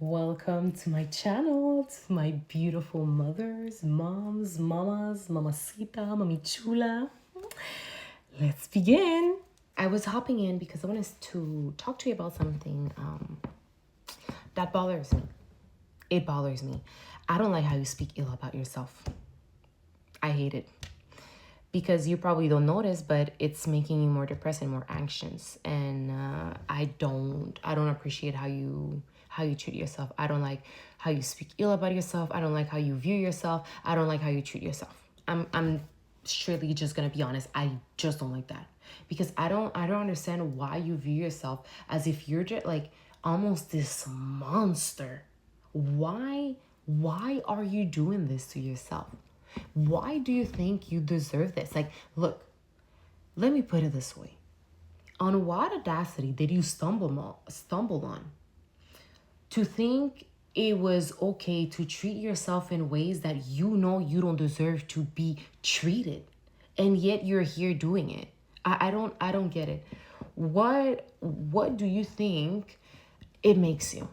Welcome to my channel, to my beautiful mothers, moms, mamas, mamacita, mami chula. Let's begin. I was hopping in because I wanted to talk to you about something that bothers me. It bothers me. I don't like how you speak ill about yourself. I hate it. Because you probably don't notice, but it's making you more depressed and more anxious. And I don't appreciate how you treat yourself. I don't like how you speak ill about yourself. I don't like how you view yourself. I don't like how you treat yourself. I'm surely just gonna be honest. I just don't like that because I don't understand why you view yourself as if you're just like almost this monster. Why are you doing this to yourself? Why do you think you deserve this? Like, look, let me put it this way. On what audacity did you stumble on to think it was okay to treat yourself in ways that you know you don't deserve to be treated, and yet you're here doing it? I don't get it. What do you think it makes you?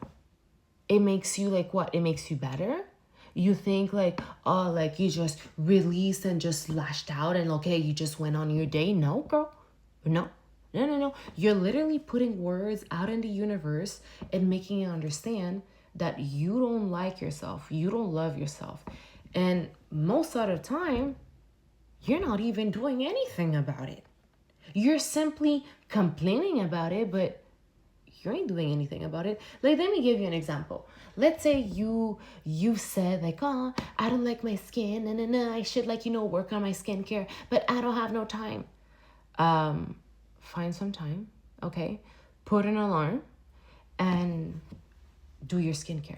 It makes you like what? It makes you better? You think like, oh, like you just released and just lashed out and okay, you just went on your day? No, girl. No. No. You're literally putting words out in the universe and making you understand that you don't like yourself. You don't love yourself. And most of the time, you're not even doing anything about it. You're simply complaining about it, but you ain't doing anything about it. Like, let me give you an example. Let's say you said like, oh, I don't like my skin, and I should like work on my skincare, but I don't have no time. Um, Find some time, okay? Put an alarm and do your skincare.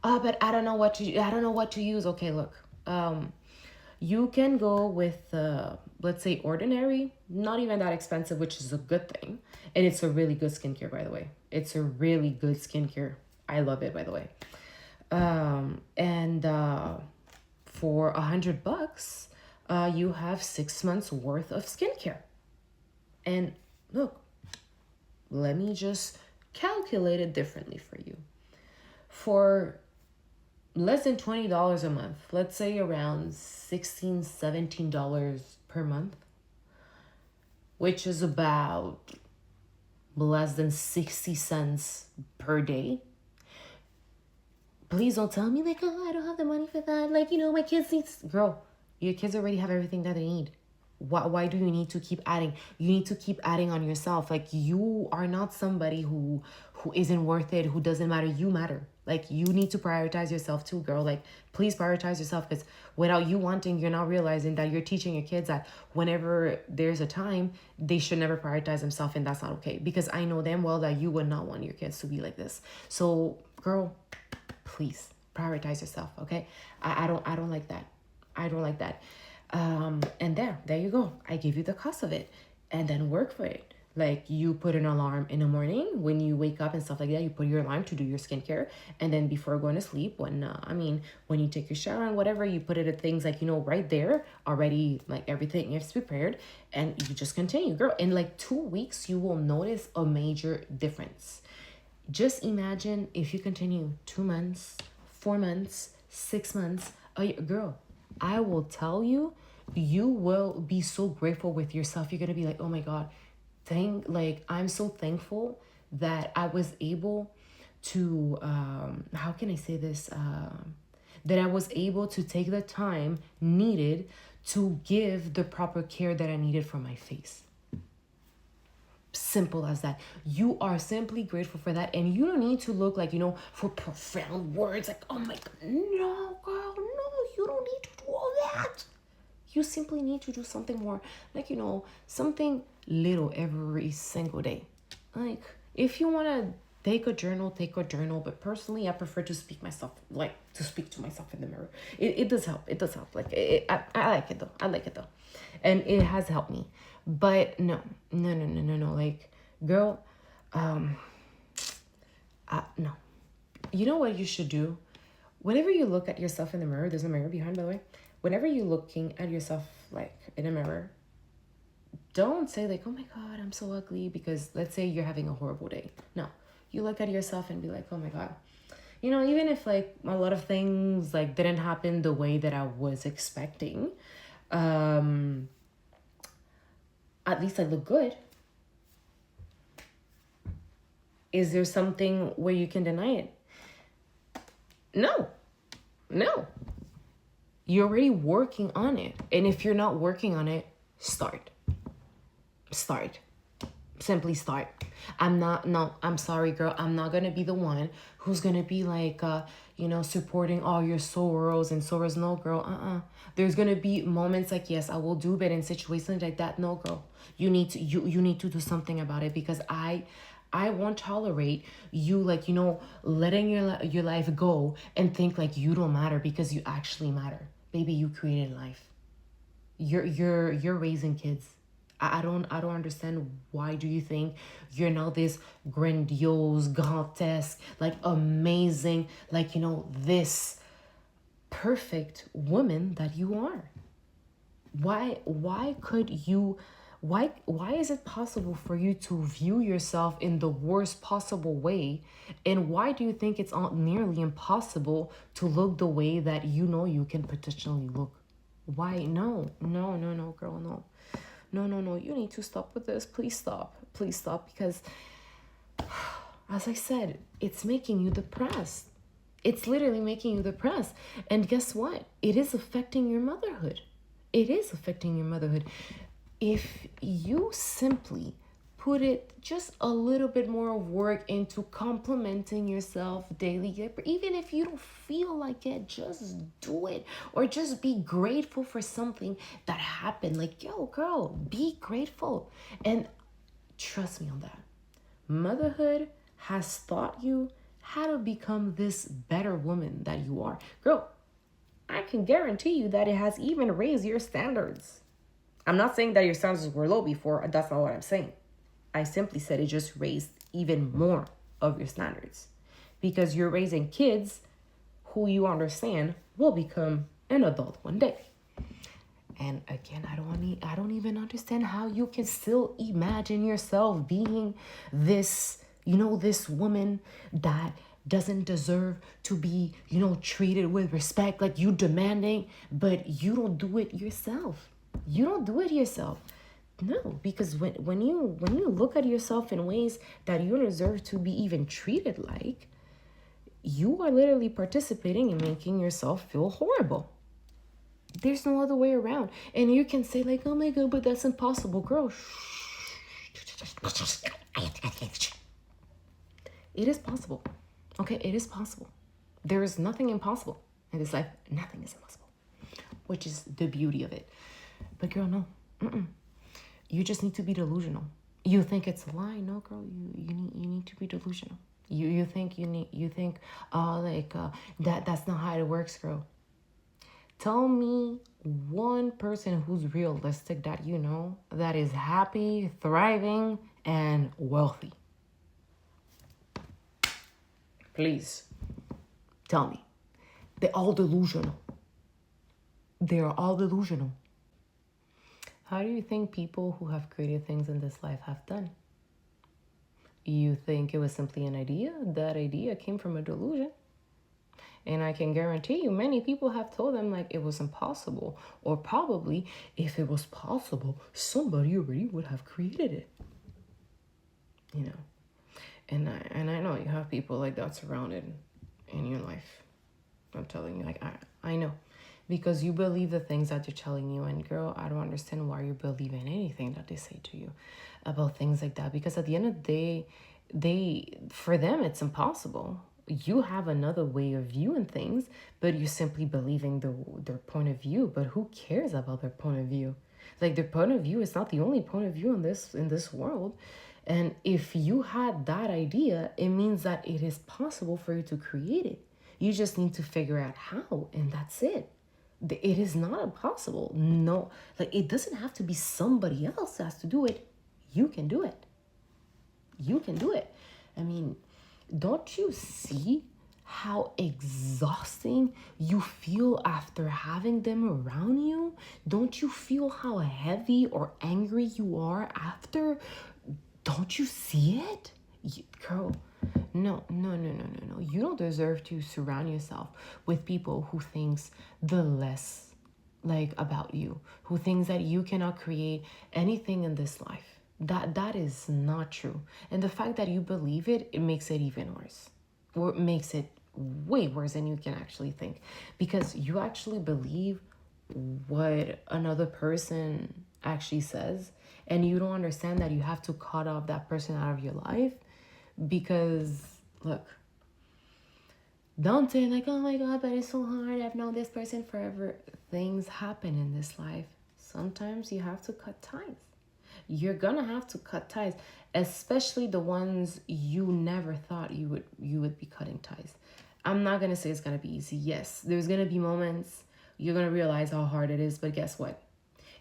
Oh, but I don't know what to use. Okay, look. You can go with let's say ordinary, not even that expensive, which is a good thing. And it's a really good skincare, by the way. It's a really good skincare. I love it, by the way. And for $100, you have 6 months worth of skincare. And look, let me just calculate it differently for you. For less than $20 a month, let's say around $16-17 per month, which is about less than 60 cents per day. Please don't tell me like, oh, I don't have the money for that. Like, my kids need... Girl, your kids already have everything that they need. Why do you need to keep adding? You need to keep adding on yourself. Like, you are not somebody who isn't worth it, who doesn't matter. You matter. Like, you need to prioritize yourself too, girl. Like, please prioritize yourself, because without you wanting, you're not realizing that you're teaching your kids that whenever there's a time, they should never prioritize themselves, and that's not okay. Because I know damn well that you would not want your kids to be like this. So, girl, please prioritize yourself, okay? I don't like that. I don't like that. And there you go. I give you the cost of it, and then work for it. Like, you put an alarm in the morning when you wake up and stuff like that. You put your alarm to do your skincare, and then before going to sleep, when you take your shower and whatever, you put it at things like right there already, like everything is prepared, and you just continue, girl. In like 2 weeks, you will notice a major difference. Just imagine if you continue 2 months, 4 months, 6 months, a year, girl. I will tell you, you will be so grateful with yourself. You're gonna be like, oh my God, I'm so thankful that I was able to how can I say this? That I was able to take the time needed to give the proper care that I needed for my face. Simple as that. You are simply grateful for that, and you don't need to look like for profound words like, oh my God, no, girl, no, you don't need to do all that. You simply need to do something more, like something little every single day. Like, if you want to take a journal, but personally I prefer to speak to myself in the mirror. It does help. Like, I like it though. And it has helped me. But no. Like, girl, no. You know what you should do? Whenever you look at yourself in the mirror, there's a mirror behind, by the way. Whenever you're looking at yourself like in a mirror, don't say like, oh my God, I'm so ugly, because let's say you're having a horrible day. No, you look at yourself and be like, oh my God, even if like a lot of things like didn't happen the way that I was expecting, um, at least I look good. Is there something where you can deny it? No, no. You're already working on it. And if you're not working on it, start. Start. Simply start. I'm sorry, girl. I'm not going to be the one who's going to be like, supporting all your sorrows and sorrows. No, girl. There's going to be moments like, yes, I will do, but in situations like that, no, girl. You need to do something about it, because I won't tolerate you, like, letting your life go and think like you don't matter, because you actually matter. Baby, you created life. You're raising kids. I don't understand, why do you think you're now this grandiose, grotesque, like amazing, like, this perfect woman that you are? Why could you, why is it possible for you to view yourself in the worst possible way? And why do you think it's nearly impossible to look the way that you can potentially look? Why? No, girl, no. No, you need to stop with this. Please stop, because as I said, it's making you depressed. It's literally making you depressed. And guess what? It is affecting your motherhood. If you simply put it just a little bit more of work into complimenting yourself daily, even if you don't feel like it, just do it. Or just be grateful for something that happened. Like, yo, girl, be grateful. And trust me on that. Motherhood has taught you how to become this better woman that you are. Girl, I can guarantee you that it has even raised your standards. I'm not saying that your standards were low before. That's not what I'm saying. I simply said it just raised even more of your standards, because you're raising kids who you understand will become an adult one day. And again, I don't even understand how you can still imagine yourself being this, this woman that doesn't deserve to be, treated with respect, like you demanding, but you don't do it yourself. No, because when you look at yourself in ways that you deserve to be even treated like, you are literally participating in making yourself feel horrible. There's no other way around. And you can say like, oh my God, but that's impossible, girl. It is possible. Okay, it is possible. There is nothing impossible in this life. Nothing is impossible, which is the beauty of it. But girl, no. You just need to be delusional. You think it's a lie? No, girl. You need to be delusional. You think that's not how it works, girl. Tell me one person who's realistic that that is happy, thriving, and wealthy. Please tell me. They're all delusional. How do you think people who have created things in this life have done? You think it was simply an idea? That idea came from a delusion. And I can guarantee you many people have told them like it was impossible. Or probably if it was possible, somebody already would have created it. And I know you have people like that surrounded in your life. I'm telling you, like I know. Because you believe the things that they're telling you. And girl, I don't understand why you believe in anything that they say to you about things like that. Because at the end of the day, for them, it's impossible. You have another way of viewing things, but you're simply believing their point of view. But who cares about their point of view? Like, their point of view is not the only point of view in this world. And if you had that idea, it means that it is possible for you to create it. You just need to figure out how, and that's it. It is not impossible. No, like, it doesn't have to be somebody else that has to do it. You can do it. I mean, don't you see how exhausting you feel after having them around you? Don't you feel how heavy or angry you are after? Don't you see it? Girl, no. You don't deserve to surround yourself with people who thinks the less like about you, who thinks that you cannot create anything in this life. That is not true. And the fact that you believe it, it makes it even worse. Or it makes it way worse than you can actually think. Because you actually believe what another person actually says, and you don't understand that you have to cut off that person out of your life. Because look, don't say like, oh my god, but it's so hard, I've known this person forever. Things happen in this life. Sometimes you have to cut ties. You're gonna have to cut ties, especially the ones you never thought you would be cutting ties. I'm not gonna say it's gonna be easy. Yes, there's gonna be moments you're gonna realize how hard it is, but guess what?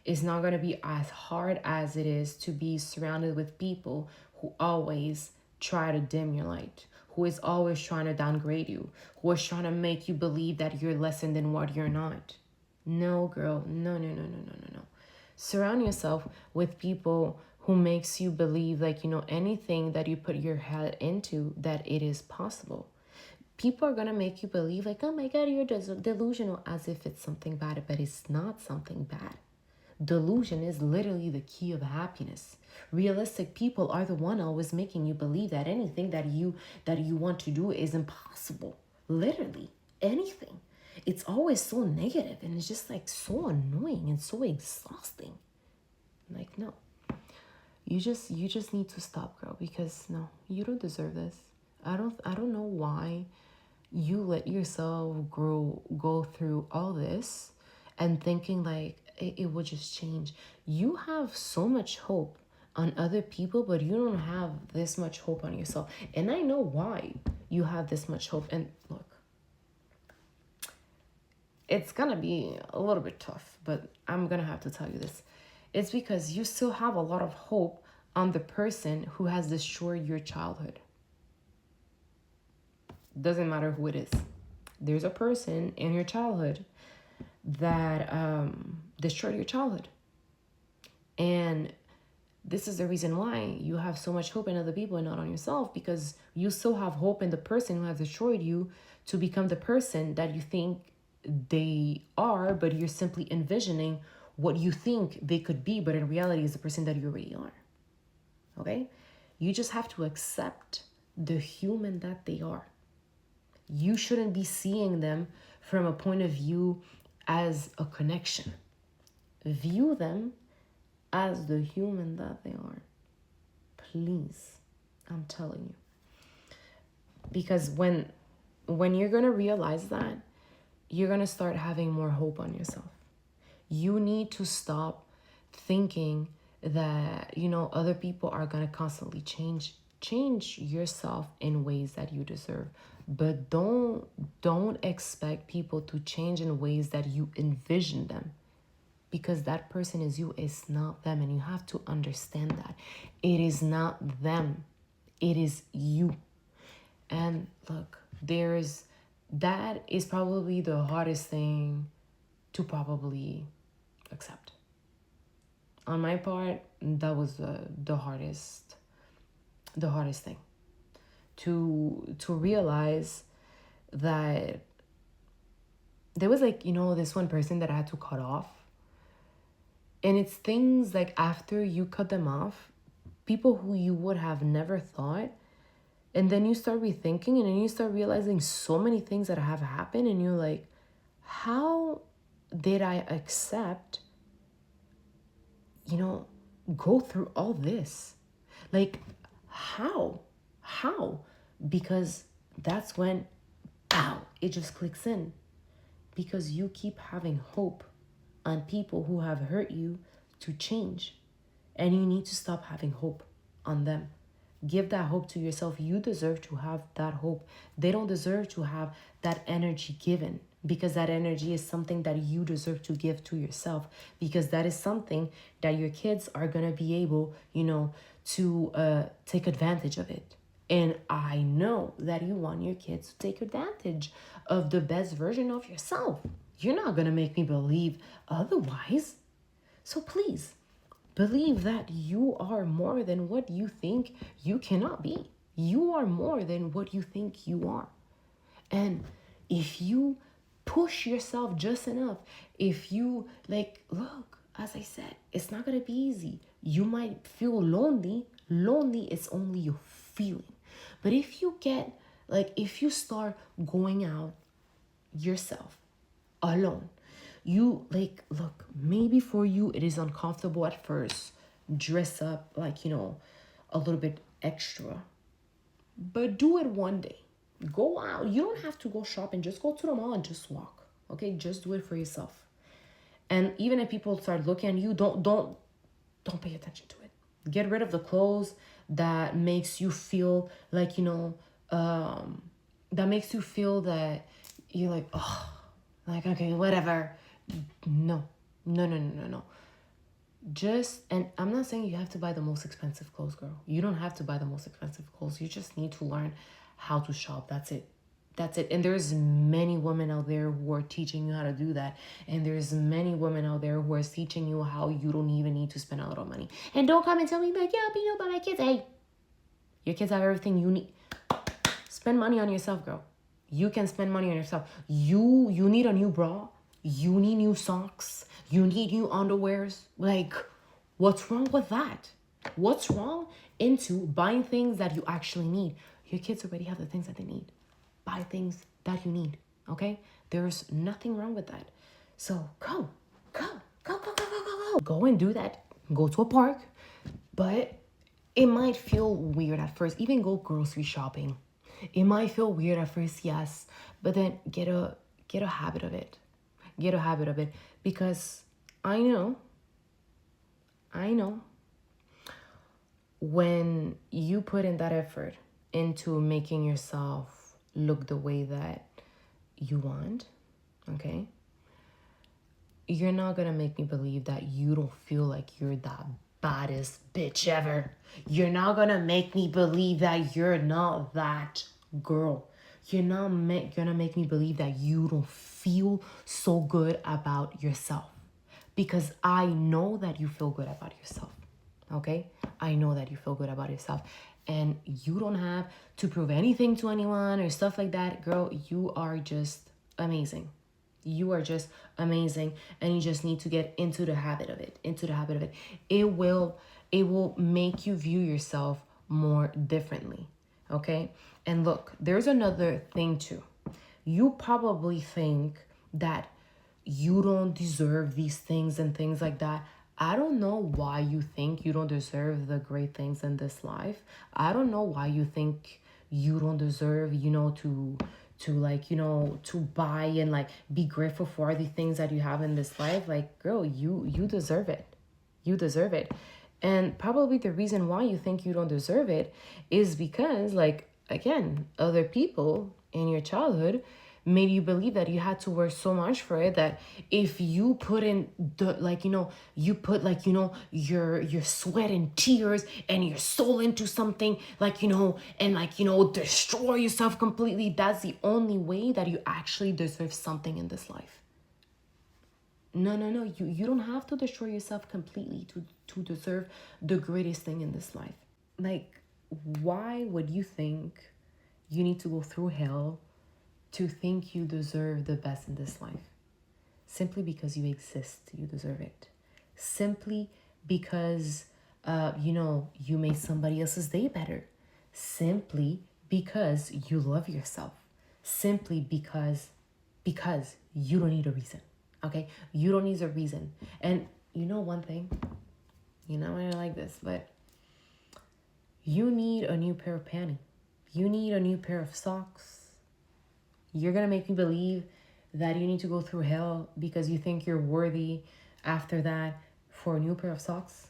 It's not gonna be as hard as it is to be surrounded with people who always try to dim your light, who is always trying to downgrade you, who is trying to make you believe that you're less than what you're not. No, girl, no. Surround yourself with people who makes you believe, like, anything that you put your head into, that it is possible. People are gonna make you believe like, oh my god, you're delusional, as if it's something bad, but it's not something bad. Delusion is literally the key of happiness. Realistic people are the one always making you believe that anything that you want to do is impossible. Literally anything. It's always so negative, and it's just like so annoying and so exhausting. Like, no. You just need to stop, girl, because no, you don't deserve this. I don't know why you let yourself go through all this and thinking like it would just change. You have so much hope on other people, but you don't have this much hope on yourself. And I know why you have this much hope. And look, it's gonna be a little bit tough, but I'm gonna have to tell you this. It's because you still have a lot of hope on the person who has destroyed your childhood. Doesn't matter who it is. There's a person in your childhood that destroyed your childhood. And this is the reason why you have so much hope in other people and not on yourself, because you still have hope in the person who has destroyed you to become the person that you think they are, but you're simply envisioning what you think they could be, but in reality is the person that you already are. Okay? You just have to accept the human that they are. You shouldn't be seeing them from a point of view as a connection. View them as the human that they are. Please, I'm telling you. Because when you're going to realize that, you're going to start having more hope on yourself. You need to stop thinking that, other people are going to constantly change yourself in ways that you deserve. But don't expect people to change in ways that you envision them, because that person is you, it's not them. And you have to understand that it is not them, it is you. And look, that is probably the hardest thing to probably accept. On my part, that was the hardest thing to realize that there was this one person that I had to cut off. And it's things like after you cut them off, people who you would have never thought, and then you start rethinking, and then you start realizing so many things that have happened, and you're like, how did I accept, go through all this? Like, how? Because that's when, pow, it just clicks in. Because you keep having hope on people who have hurt you to change. And you need to stop having hope on them. Give that hope to yourself. You deserve to have that hope. They don't deserve to have that energy given, because that energy is something that you deserve to give to yourself, because that is something that your kids are going to be able, to take advantage of it. And I know that you want your kids to take advantage of the best version of yourself. You're not going to make me believe otherwise. So please, believe that you are more than what you think you cannot be. You are more than what you think you are. And if you push yourself just enough, if you like, look, as I said, it's not gonna be easy. You might feel lonely. Lonely is only your feeling. But if you get, like, if you start going out yourself alone, you like, look, maybe for you it is uncomfortable at first, dress up like, a little bit extra, but do it one day. Go out. You don't have to go shopping. Just go to the mall and just walk. Okay? Just do it for yourself. And even if people start looking at you, don't pay attention to it. Get rid of the clothes that makes you feel like, that makes you feel that you're like, oh, like, okay, whatever. No. No, no, no, no, no. Just, and I'm not saying you have to buy the most expensive clothes, girl. You don't have to buy the most expensive clothes. You just need to learn how to shop. That's it. That's it. And there's many women out there who are teaching you how to do that. And there's many women out there who are teaching you how you don't even need to spend a lot of money. And don't come and tell me like, yeah, but my kids, hey, your kids have everything you need. Spend money on yourself, girl. You can spend money on yourself. You need a new bra. You need new socks. You need new underwears. Like, what's wrong with that? What's wrong into buying things that you actually need? Your kids already have the things that they need. Buy things that you need, okay? There's nothing wrong with that. So go. Go and do that. Go to a park. But it might feel weird at first. Even go grocery shopping. It might feel weird at first, yes. But then get a habit of it. Get a habit of it. Because I know, when you put in that effort into making yourself look the way that you want, okay, you're not gonna make me believe that you don't feel like you're the baddest bitch ever. You're not gonna make me believe that you're not that girl. You're not gonna make me believe that you don't feel so good about yourself. Because I know that you feel good about yourself. Okay? I know that you feel good about yourself. And you don't have to prove anything to anyone or stuff like that. Girl, you are just amazing. You are just amazing. And you just need to get into the habit of it. It will make you view yourself more differently. Okay? And look, there's another thing too. You probably think that you don't deserve these things and things like that. I don't know why you think you don't deserve the great things in this life. I don't know why you think you don't deserve, to buy and like be grateful for the things that you have in this life. Like, girl, you deserve it. You deserve it. And probably the reason why you think you don't deserve it is because, like, again, other people in your childhood made you believe that you had to work so much for it, that if you put in your sweat and tears and your soul into something, destroy yourself completely, that's the only way that you actually deserve something in this life. No, you don't have to destroy yourself completely to deserve the greatest thing in this life. Like, why would you think you need to go through hell to think you deserve the best in this life? Simply because you exist, you deserve it. Simply because, you made somebody else's day better. Simply because you love yourself. Simply because you don't need a reason, okay? You don't need a reason. And you know one thing? I don't like this, but you need a new pair of panties. You need a new pair of socks. You're going to make me believe that you need to go through hell because you think you're worthy after that for a new pair of socks?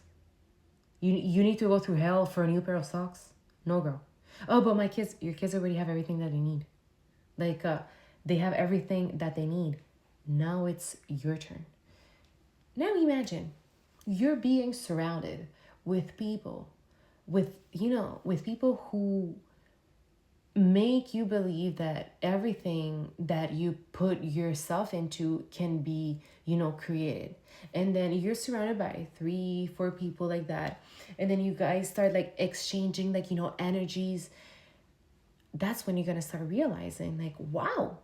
You need to go through hell for a new pair of socks? No, girl. Oh, but your kids already have everything that they need. Like, they have everything that they need. Now it's your turn. Now imagine you're being surrounded with people, with people who make you believe that everything that you put yourself into can be, created. And then you're surrounded by 3-4 people like that. And then you guys start like exchanging like, energies. that's when you're going to start realizing, like, wow,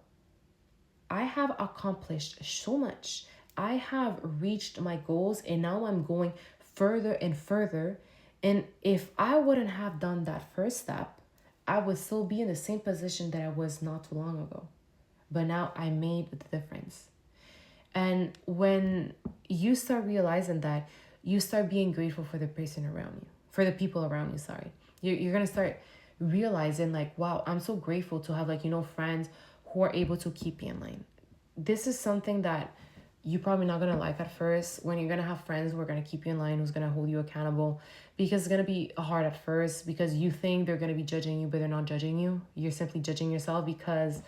I have accomplished so much. I have reached my goals, and now I'm going further and further. And if I wouldn't have done that first step, I would still be in the same position that I was not too long ago. But now I made the difference. And when you start realizing that, you start being grateful for the person around you, for the people around you, sorry. You're going to start realizing, like, wow, I'm so grateful to have, like, friends who are able to keep me in line. This is something that you're probably not going to like at first, when you're going to have friends who are going to keep you in line, who's going to hold you accountable, because it's going to be hard at first, because you think they're going to be judging you, but they're not judging you. You're simply judging yourself because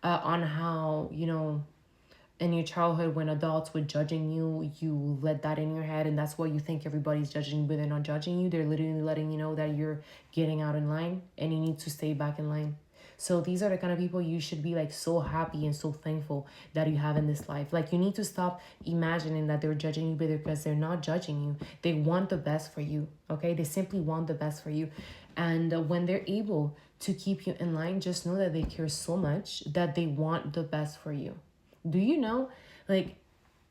on how, in your childhood, when adults were judging you, you let that in your head, and that's why you think everybody's judging you, but they're not judging you. They're literally letting you know that you're getting out in line and you need to stay back in line. So these are the kind of people you should be, like, so happy and so thankful that you have in this life. Like, you need to stop imagining that they're judging you, because they're not judging you. They want the best for you, okay? They simply want the best for you. And when they're able to keep you in line, just know that they care so much that they want the best for you. Do you know, like,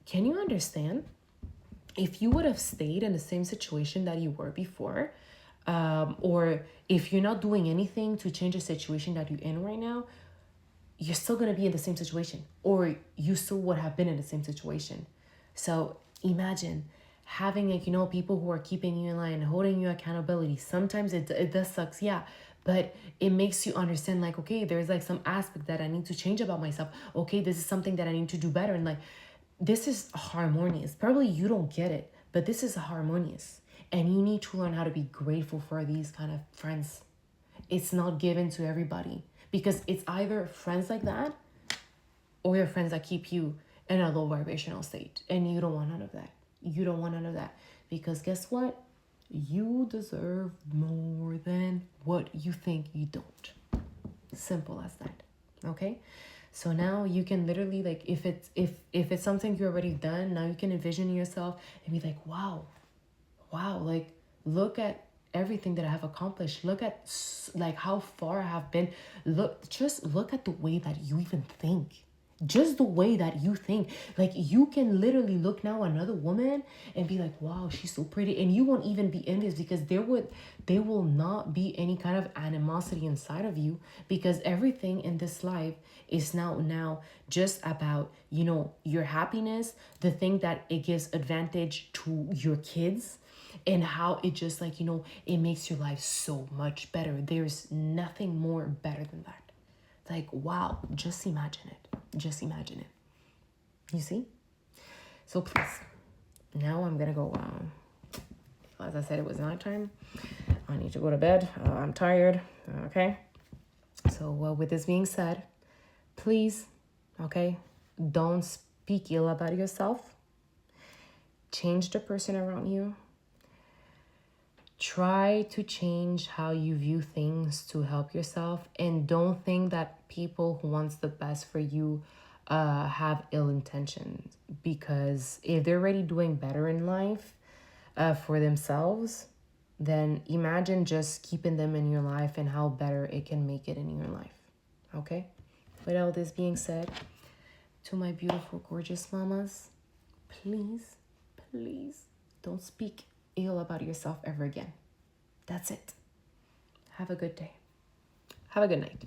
can you understand if you would have stayed in the same situation that you were before, or if you're not doing anything to change the situation that you're in right now, you're still going to be in the same situation, or you still would have been in the same situation. So imagine having, like, people who are keeping you in line, holding you accountability. Sometimes it does sucks, yeah, but it makes you understand, like, okay, there's, like, some aspect that I need to change about myself. Okay, this is something that I need to do better. And, like, this is harmonious. Probably you don't get it, but this is harmonious. And you need to learn how to be grateful for these kind of friends. It's not given to everybody, because it's either friends like that or your friends that keep you in a low vibrational state. And you don't want none of that. You don't want none of that. Because guess what? You deserve more than what you think you don't. Simple as that. Okay? So now you can literally, like, if it's something you already done, now you can envision yourself and be like, wow, like, look at everything that I have accomplished. Look at, like, how far I have been. Just look at the way that you even think. Just the way that you think. Like, you can literally look now at another woman and be like, wow, she's so pretty, and you won't even be envious, because there will not be any kind of animosity inside of you, because everything in this life is now just about, your happiness, the thing that it gives advantage to your kids, and how it just, like, it makes your life so much better. There's nothing more better than that. Like, wow, just imagine it. Just imagine it. You see? So please, now I'm gonna go, as I said, it was nighttime. I need to go to bed. I'm tired. Okay? So with this being said, please, okay, don't speak ill about yourself. Change the person around you. Try to change how you view things to help yourself, and don't think that people who wants the best for you have ill intentions, because if they're already doing better in life for themselves, then imagine just keeping them in your life and how better it can make it in your life. Okay? With all this being said, to my beautiful, gorgeous mamas, please don't speak ill about yourself ever again. That's it. Have a good day. Have a good night.